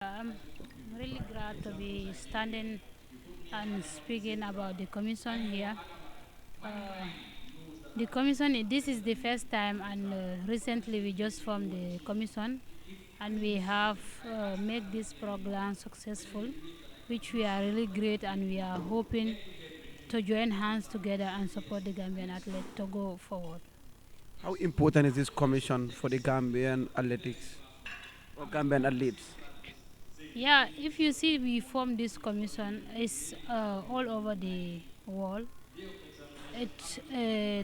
I'm really glad to be standing and speaking about the commission here. Uh, the commission, this is the first time, and recently we just formed the commission, and we have made this program successful, which we are really great, and we are hoping to join hands together and support the Gambian athlete to go forward. How important is this commission for the Gambian athletics or Gambian athletes? Yeah, if you see, we formed this commission. It's all over the world. It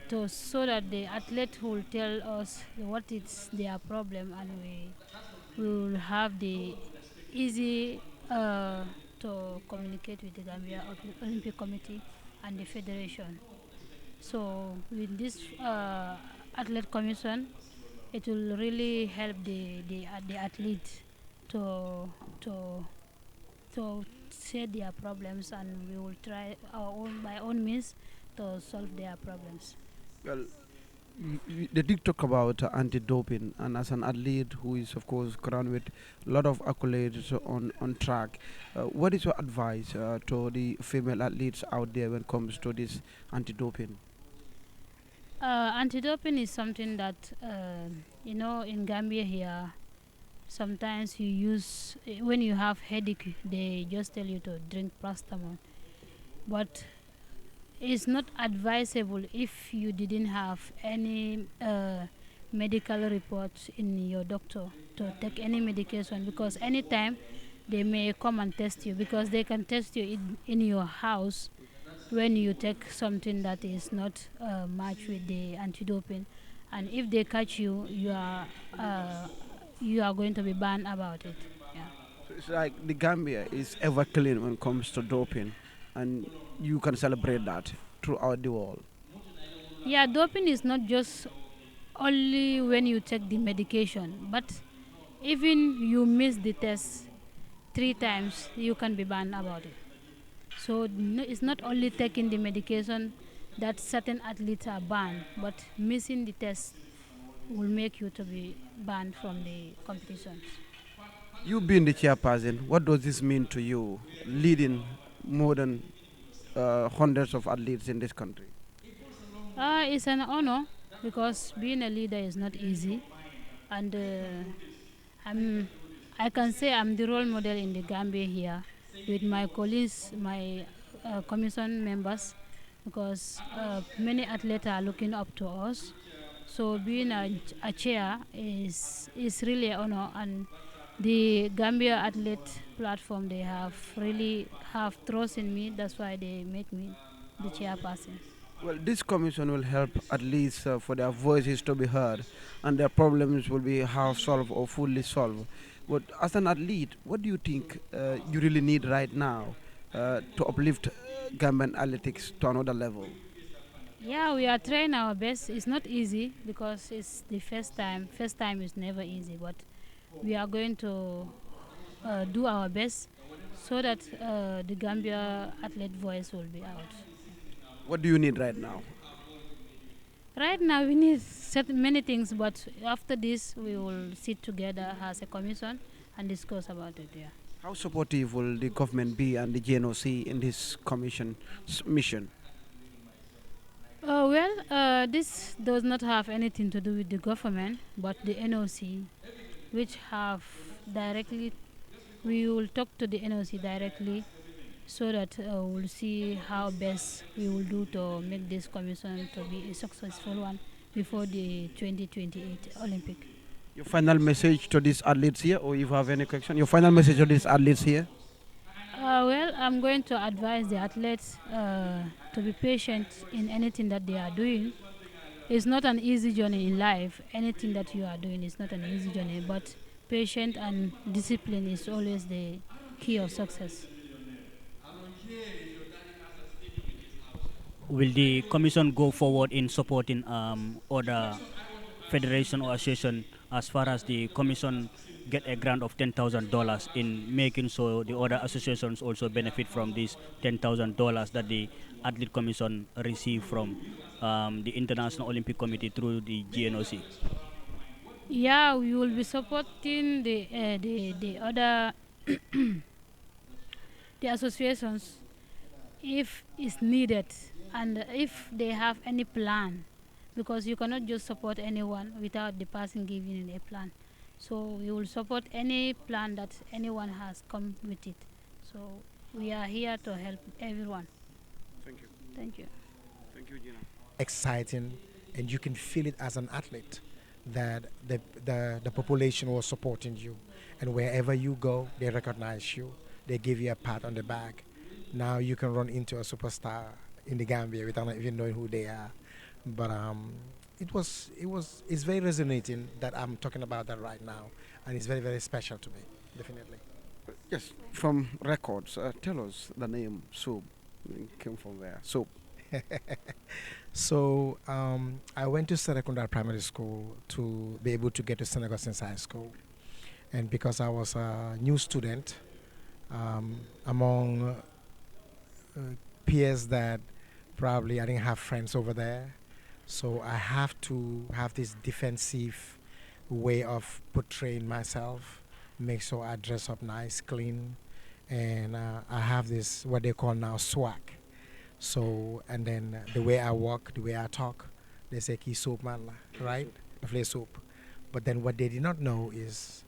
to so that the athlete will tell us what is their problem, and we will have the easy to communicate with the Gambia Olympic Committee and the federation. So with this athlete commission, it will really help the athlete to to to say their problems, and we will try our own by own means to solve their problems. Well, they did talk about anti-doping, and as an athlete who is, of course, crowned with a lot of accolades on track, what is your advice to the female athletes out there when it comes to this anti-doping? Anti-doping is something that in Gambia here. Sometimes you use when you have headache, they just tell you to drink paracetamol. But it's not advisable if you didn't have any medical reports in your doctor to take any medication, because anytime they may come and test you, because they can test you in your house when you take something that is not matched with the anti-doping, and if they catch you, uh, you are going to be banned about it. Yeah. So it's like the Gambia is ever clean when it comes to doping, and you can celebrate that throughout the world. Yeah, doping is not just only when you take the medication, but even you miss the test 3 times, you can be banned about it. So it's not only taking the medication that certain athletes are banned, but missing the test will make you to be banned from the competitions. You being the chairperson, what does this mean to you, leading more than hundreds of athletes in this country? It's an honor, because being a leader is not easy, and I'm, I can say I'm the role model in the Gambia here with my colleagues, my commission members, because many athletes are looking up to us. So being a chair is really an honor, and the Gambia Athlete platform, they have really have trust in me. That's why they make me the chairperson. Well, this commission will help at least for their voices to be heard and their problems will be half solved or fully solved. But as an athlete, what do you think you really need right now to uplift Gambian athletics to another level? Yeah, we are trying our best. It's not easy because it's the first time. First time is never easy, but we are going to do our best so that the Gambia athlete voice will be out. What do you need right now? Right now, we need many things, but after this, we will sit together as a commission and discuss about it. Yeah. How supportive will the government be and the GNOC in this commission mission? This does not have anything to do with the government, but the NOC, which have directly, we will talk to the NOC directly so that we'll see how best we will do to make this commission to be a successful one before the 2028 Olympic. Your final message to these athletes here, or if you have any question, your final message to these athletes here? I'm going to advise the athletes to be patient in anything that they are doing. It's not an easy journey in life. Anything that you are doing is not an easy journey, but patience and discipline is always the key of success. Will the commission go forward in supporting other federation or association as far as the commission get a grant of $10,000 in making so the other associations also benefit from this $10,000 that the athlete commission receive from the International Olympic Committee through the GNOC? Yeah, we will be supporting the other the associations, if it's needed, and if they have any plan, because you cannot just support anyone without the person giving you a plan. So we will support any plan that anyone has come with it. So we are here to help everyone. Thank you. Thank you. Thank you, Gina. Exciting, and you can feel it as an athlete that the population was supporting you, and wherever you go they recognize you, they give you a pat on the back. Now you can run into a superstar in the Gambia without even knowing who they are. But it's very resonating that I'm talking about that right now, and it's very, very special to me, definitely. Yes, from records, tell us the name Soap came from where? Soap. So I went to Serekunda Primary School to be able to get to St. Augustine's High School. And because I was a new student among peers that probably I didn't have friends over there, so I have to have this defensive way of portraying myself, make sure I dress up nice, clean, and I have this what they call now swag. So, and then the way I walk, the way I talk, they say key soap man, right? The play soap. But then what they did not know is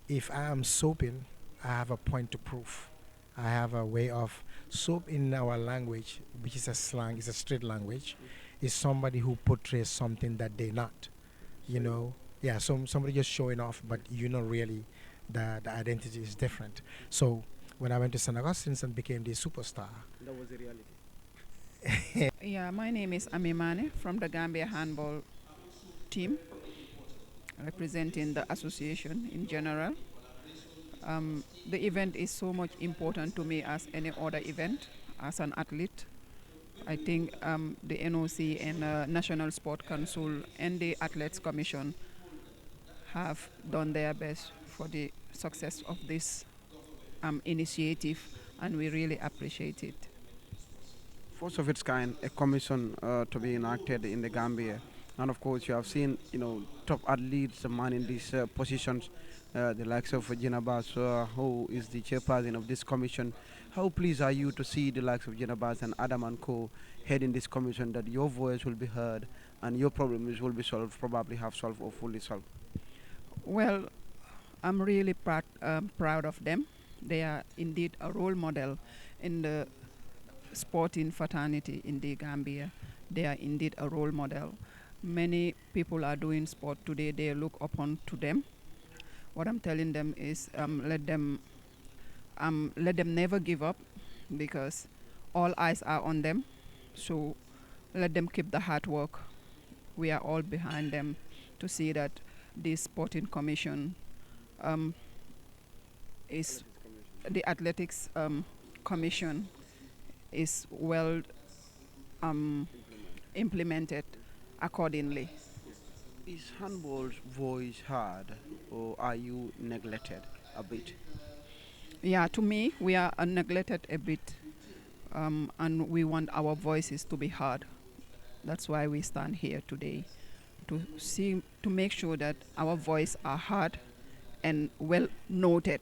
if I am soaping, I have a point to prove. I have a way of soap in our language, which is a slang, it's a street language, is somebody who portrays something that they're not. You know, yeah, somebody just showing off, but you know really the identity is different. So when I went to St. Augustine's and became the superstar, That was the reality. Yeah, my name is Amimane from the Gambia handball team, representing the association in general. The event is so much important to me as any other event, as an athlete. I think the NOC and National Sport Council and the Athletes Commission have done their best for the success of this initiative, and we really appreciate it. First of its kind, a commission to be enacted in the Gambia. And of course, you have seen, top athletes, the man in these positions, the likes of Gina Bass, who is the chairperson of this commission. How pleased are you to see the likes of Gina Bass and Adam and Co. heading this commission, that your voice will be heard and your problems will be solved, probably have solved or fully solved? Well, I'm really proud of them. They are indeed a role model in the sporting fraternity in the Gambia. They are indeed a role model. Many people are doing sport today. They look upon to them. What I'm telling them is let them never give up, because all eyes are on them. So let them keep the hard work. We are all behind them to see that this sporting commission is the athletics commission is well implemented accordingly. Is handball's voice heard, or are you neglected a bit? Yeah, to me, we are neglected a bit, and we want our voices to be heard. That's why we stand here today, to make sure that our voice are heard and well noted.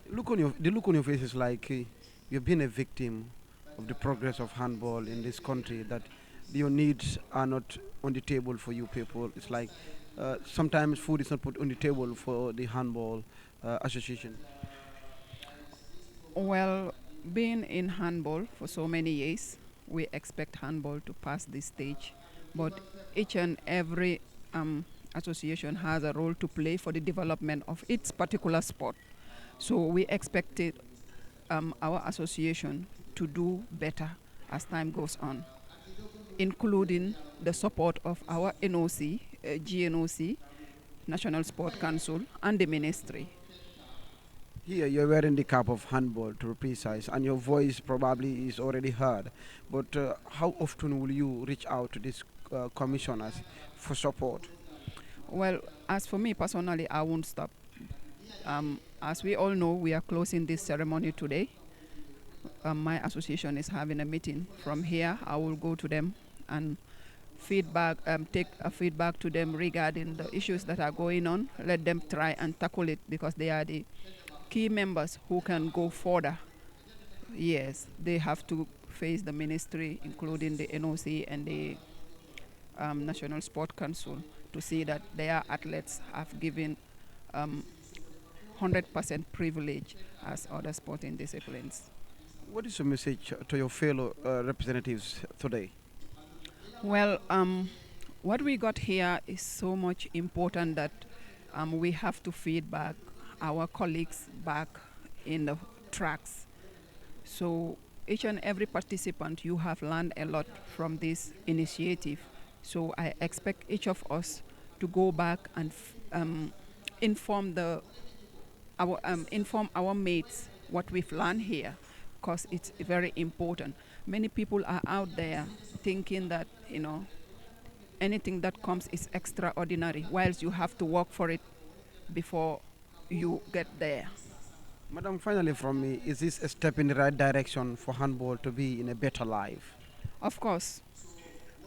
The look on your face is like you've been a victim of the progress of handball in this country, that your needs are not on the table for you people. It's like sometimes food is not put on the table for the handball association. Well, being in handball for so many years, we expect handball to pass this stage, but each and every association has a role to play for the development of its particular sport. So we expected our association to do better as time goes on, including the support of our NOC, GNOC, National Sport Council, and the ministry. Here you're wearing the cap of handball, to be precise, and your voice probably is already heard. But how often will you reach out to these commissioners for support? Well, as for me personally, I won't stop. As we all know, we are closing this ceremony today. My association is having a meeting. From here, I will go to them and feedback, take a feedback to them regarding the issues that are going on. Let them try and tackle it because they are the key members who can go further. Yes, they have to face the ministry, including the NOC and the National Sport Council, to see that their athletes have given 100% privilege as other sporting disciplines. What is your message to your fellow representatives today? Well, what we got here is so much important that we have to feed back our colleagues back in the tracks. So each and every participant, you have learned a lot from this initiative. So I expect each of us to go back and inform inform our mates what we've learned here, because it's very important. Many people are out there thinking that, anything that comes is extraordinary, whilst you have to work for it before you get there. Madam, finally from me, is this a step in the right direction for handball to be in a better life? Of course,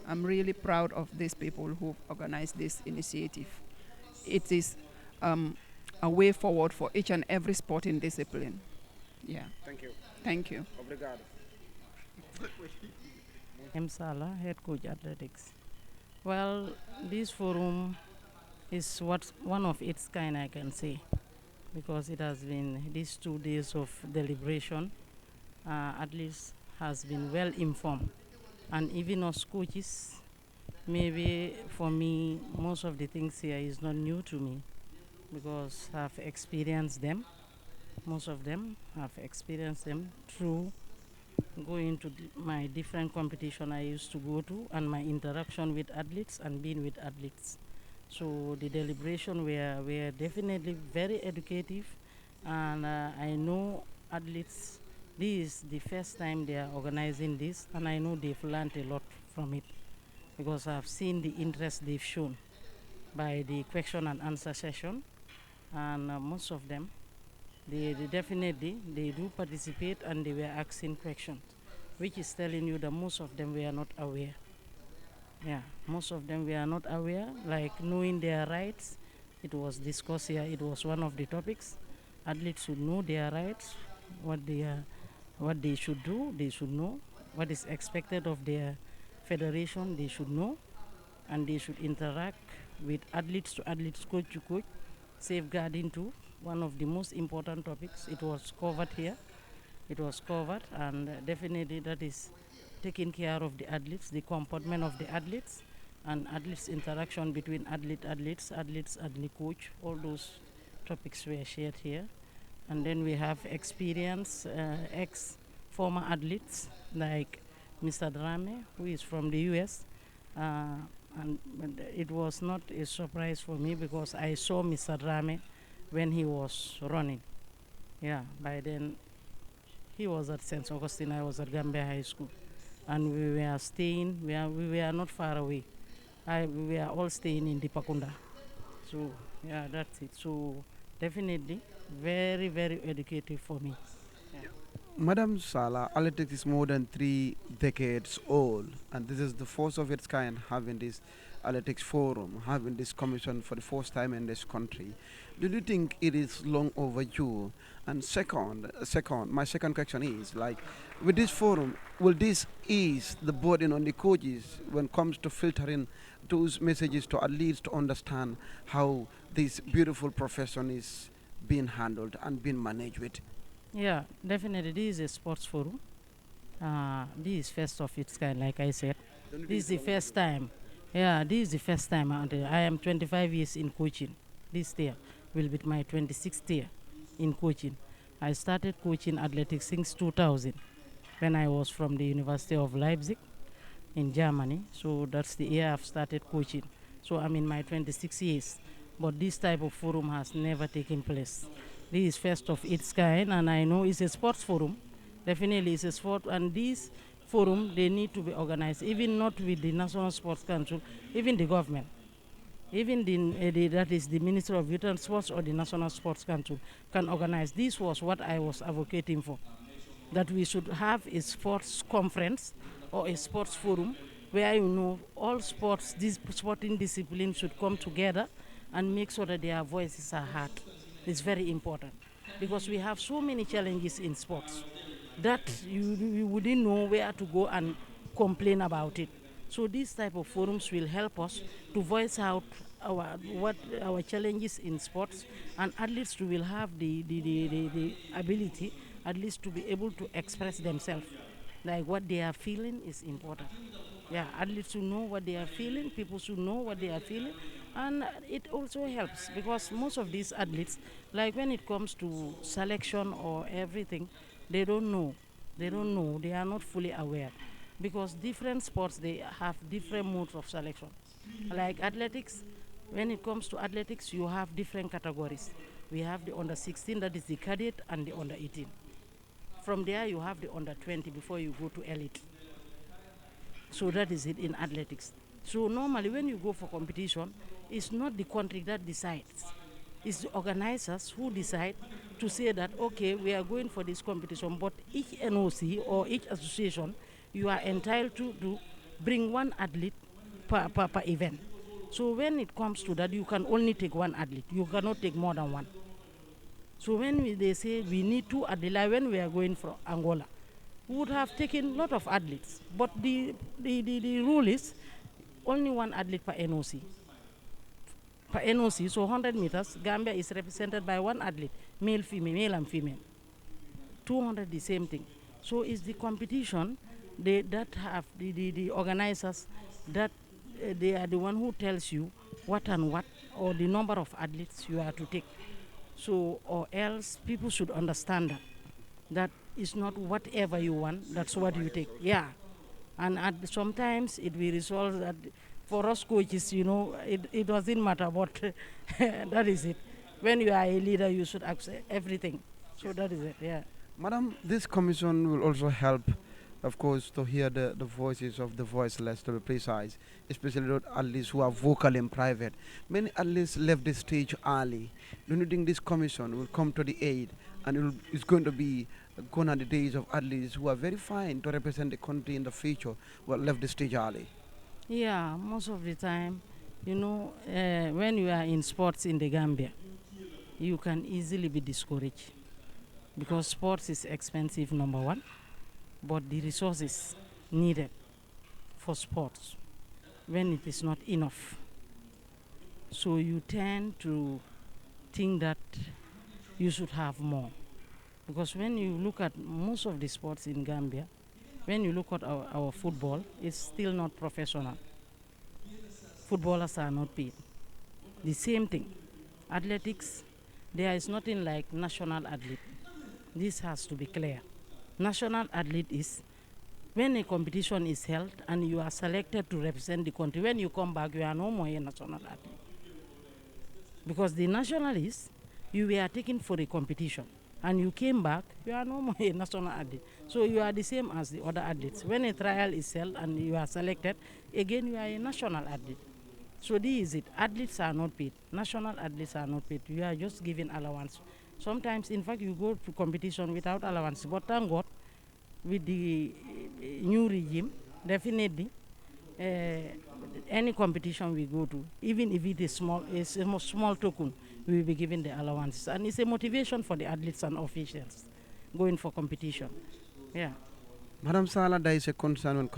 I'm really proud of these people who organized this initiative. It is a way forward for each and every sporting discipline. Yeah. Thank you. Thank you. Obrigado. I'm Sala, head coach athletics. Well, this forum is one of its kind, I can say, because it has been these 2 days of deliberation. Athletes has been well informed, and even us coaches. Maybe for me, most of the things here is not new to me because I've experienced them. Most of them have experienced them through going to my different competition I used to go to and my interaction with athletes and being with athletes. So the deliberation were definitely very educative, and I know athletes, this is the first time they are organizing this, and I know they've learned a lot from it because I've seen the interest they've shown by the question and answer session, and most of them, they definitely, they do participate and they were asking questions, which is telling you that most of them were not aware. Yeah, most of them were not aware, like knowing their rights. It was discussed here, it was one of the topics. Athletes should know their rights, what they should do, they should know. What is expected of their federation, they should know. And they should interact with athletes to athletes, coach to coach. Safeguarding too, one of the most important topics. It was covered here. It was covered, and definitely that is taking care of the athletes, the comportment of the athletes, and athletes interaction between athletes, and the coach. All those topics were shared here. And then we have experienced ex-former athletes like Mr. Drame, who is from the US. And it was not a surprise for me because I saw Mr. Drame when he was running. Yeah, by then he was at St. Augustine, I was at Gambia High School. And we were staying, we were not far away. We were all staying in Dipakunda. So, yeah, that's it. So, definitely, very, very educative for me. Yeah. Madam Sala, athletics is more than 3 decades old, and this is the first of its kind having this athletics forum, having this commission for the first time in this country. Do you think it is long overdue? And my second question is, like, with this forum, will this ease the burden on the coaches when it comes to filtering those messages to athletes to understand how this beautiful profession is being handled and being managed with? Yeah, definitely. This is a sports forum. This is first of its kind, like I said. This is the first time. Yeah, this is the first time. I am 25 years in coaching. This year will be my 26th year in coaching. I started coaching athletics since 2000 when I was from the University of Leipzig in Germany. So that's the year I've started coaching. So I'm in my 26 years. But this type of forum has never taken place. This is first of its kind, and I know it's a sports forum. Definitely it's a sport, and this forum, they need to be organized, even not with the National Sports Council, even the government. Even that is the Ministry of Youth and Sports or the National Sports Council can organize. This was what I was advocating for, that we should have a sports conference or a sports forum where all sports, these sporting disciplines should come together and make sure that their voices are heard. It's very important because we have so many challenges in sports that you wouldn't know where to go and complain about it. So these type of forums will help us to voice out our challenges in sports, and athletes will have the ability at least to be able to express themselves. Like what they are feeling is important. Yeah, athletes should know what they are feeling, people should know what they are feeling, and it also helps because most of these athletes, like when it comes to selection or everything, they don't know. They don't know, they are not fully aware because different sports they have different modes of selection. Like athletics, when it comes to athletics, you have different categories. We have the under 16, that is the cadet, and the under 18. From there, you have the under 20 before you go to elite. So that is it in athletics. So normally when you go for competition, it's not the country that decides. It's the organizers who decide to say that, okay, we are going for this competition, but each NOC or each association, you are entitled to bring one athlete per event. So when it comes to that, you can only take one athlete. You cannot take more than one. So when they say we need two athletes, like when we are going for Angola, we would have taken a lot of athletes. But the rule is only one athlete per NOC. Per NOC, so 100 meters, Gambia is represented by one athlete, male and female. 200, the same thing. So it's the competition that have the organizers that they are the one who tells you what and what or the number of athletes you are to take. So, or else people should understand that it's not whatever you want, that's what you take. Yeah. And sometimes it will result that for us coaches, it doesn't matter, but that is it. When you are a leader, you should accept everything. So that is it, yeah. Madam, this commission will also help, of course, to hear the voices of the voiceless, to be precise, especially those athletes who are vocal in private. Many athletes left the stage early. Do you think this commission will come to the aid and it's going to be gone are the days of athletes who are very fine to represent the country in the future but left the stage early? Yeah, most of the time, when you are in sports in the Gambia, you can easily be discouraged because sports is expensive, number one, but the resources needed for sports when it is not enough. So you tend to think that you should have more. Because when you look at most of the sports in Gambia, when you look at our football, it's still not professional. Footballers are not paid. The same thing. Athletics, there is nothing like national athlete. This has to be clear. National athlete is when a competition is held and you are selected to represent the country, when you come back, you are no more a national athlete. Because the nationalists, you were taken for a competition and you came back, you are no more a national athlete. So you are the same as the other athletes. When a trial is held and you are selected, again you are a national athlete. So this is it. Athletes are not paid. National athletes are not paid. You are just given allowance. Sometimes, in fact, you go to competition without allowance. But thank God, with the new regime, definitely, any competition we go to, even if it is small, it's a small token, we will be given the allowances. And it's a motivation for the athletes and officials going for competition. Yeah. Madam Sala, there is a concern when